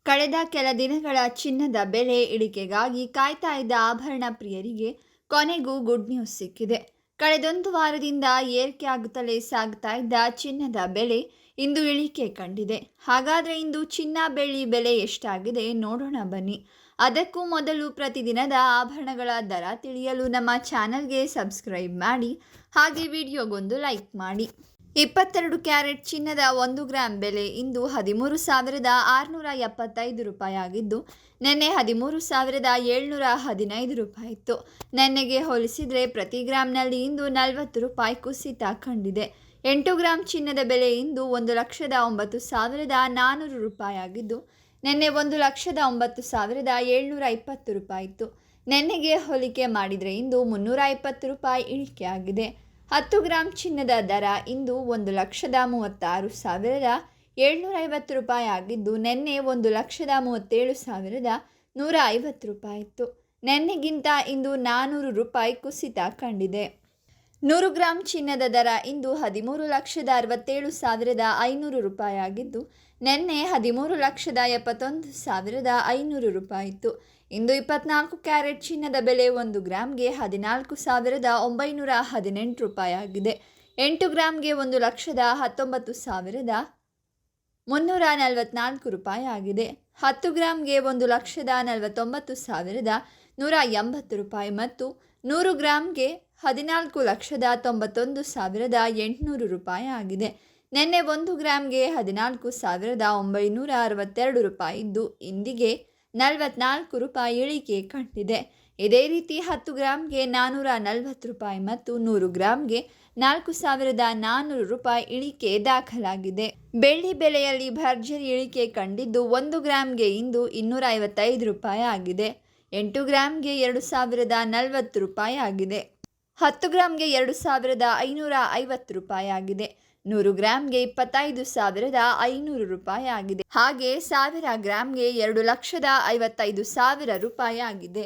ಕಳೆದ ಕೆಲ ದಿನಗಳ ಚಿನ್ನದ ಬೆಲೆ ಇಳಿಕೆಗಾಗಿ ಕಾಯ್ತಾ ಇದ್ದ ಆಭರಣ ಪ್ರಿಯರಿಗೆ ಕೊನೆಗೂ ಗುಡ್ ನ್ಯೂಸ್ ಸಿಕ್ಕಿದೆ. ಕಳೆದೊಂದು ವಾರದಿಂದ ಏರಿಕೆ ಆಗುತ್ತಲೇ ಸಾಗ್ತಾ ಇದ್ದ ಚಿನ್ನದ ಬೆಲೆ ಇಂದು ಇಳಿಕೆ ಕಂಡಿದೆ. ಹಾಗಾದರೆ ಇಂದು ಚಿನ್ನ ಬೆಳ್ಳಿ ಬೆಲೆ ಎಷ್ಟಾಗಿದೆ ನೋಡೋಣ ಬನ್ನಿ. ಅದಕ್ಕೂ ಮೊದಲು ಪ್ರತಿದಿನದ ಆಭರಣಗಳ ದರ ತಿಳಿಯಲು ನಮ್ಮ ಚಾನಲ್ಗೆ ಸಬ್ಸ್ಕ್ರೈಬ್ ಮಾಡಿ, ಹಾಗೆ ವಿಡಿಯೋಗೊಂದು ಲೈಕ್ ಮಾಡಿ. 22 ಕ್ಯಾರೆಟ್ ಚಿನ್ನದ 1 ಗ್ರಾಂ ಬೆಲೆ ಇಂದು 13,675 ರೂಪಾಯಿ ಆಗಿದ್ದು, ನಿನ್ನೆ 13,715 ರೂಪಾಯಿ ಇತ್ತು. ನಿನ್ನೆಗೆ ಹೋಲಿಸಿದರೆ ಪ್ರತಿ ಗ್ರಾಂನಲ್ಲಿ ಇಂದು 40 ರೂಪಾಯಿ ಕುಸಿತ ಕಂಡಿದೆ. 8 ಗ್ರಾಂ ಚಿನ್ನದ ಬೆಲೆ ಇಂದು 1,09,400 ರೂಪಾಯಿ ಆಗಿದ್ದು, ನಿನ್ನೆ 1,09,720 ರೂಪಾಯಿ ಇತ್ತು. ನಿನ್ನೆಗೆ ಹೋಲಿಕೆ ಮಾಡಿದರೆ ಇಂದು 320 ರೂಪಾಯಿ ಇಳಿಕೆ ಆಗಿದೆ. 10 ಗ್ರಾಂ ಚಿನ್ನದ ದರ ಇಂದು 1,36,750 ರೂಪಾಯಿ ಆಗಿದ್ದು, ನಿನ್ನೆ 1,37,150 ರೂಪಾಯಿ ಇತ್ತು. ನಿನ್ನೆಗಿಂತ ಇಂದು 400 ರೂಪಾಯಿ ಕುಸಿತ ಕಂಡಿದೆ. 100 ಗ್ರಾಂ ಚಿನ್ನದ ದರ ಇಂದು 13,67,500 ರೂಪಾಯಿ ಆಗಿದ್ದು, ನಿನ್ನೆ 13,71,500 ರೂಪಾಯಿ ಇತ್ತು. ಇಂದು 24 ಕ್ಯಾರೆಟ್ ಚಿನ್ನದ ಬೆಲೆ 1 ಗ್ರಾಂಗೆ 14,918 ರೂಪಾಯಿ ಆಗಿದೆ. 8 ಗ್ರಾಂಗೆ 1,19,344 ರೂಪಾಯಿ ಆಗಿದೆ. 10 ಗ್ರಾಂಗೆ 1,49,180 ರೂಪಾಯಿ ಮತ್ತು 100 ಗ್ರಾಂಗೆ 14,91,800 ರೂಪಾಯಿ ಆಗಿದೆ. ನಿನ್ನೆ 1 ಗ್ರಾಂಗೆ 14,962 ರೂಪಾಯಿ ಇದ್ದು, ಇಂದಿಗೆ 44 ರೂಪಾಯಿ ಇಳಿಕೆ ಕಂಡಿದೆ. ಇದೇ ರೀತಿ 10 ಗ್ರಾಂಗೆ 440 ರೂಪಾಯಿ ಮತ್ತು 100 ಗ್ರಾಂಗೆ 4,400 ರೂಪಾಯಿ ಇಳಿಕೆ ದಾಖಲಾಗಿದೆ. ಬೆಳ್ಳಿ ಬೆಲೆಯಲ್ಲಿ ಭರ್ಜರಿ ಇಳಿಕೆ ಕಂಡಿದ್ದು, 1 ಗ್ರಾಂಗೆ ಇಂದು 255 ರೂಪಾಯಿ ಆಗಿದೆ. 8 ಗ್ರಾಂಗೆ 2,040 ರೂಪಾಯಿ ಆಗಿದೆ. 10 ಗ್ರಾಂಗೆ 2,550 ರೂಪಾಯಿ ಆಗಿದೆ. 100 ಗ್ರಾಂಗೆ 25,500 ರೂಪಾಯಿ ಆಗಿದೆ. ಹಾಗೆ 1000 ಗ್ರಾಂಗೆ 2,55,000 ರೂಪಾಯಿ ಆಗಿದೆ.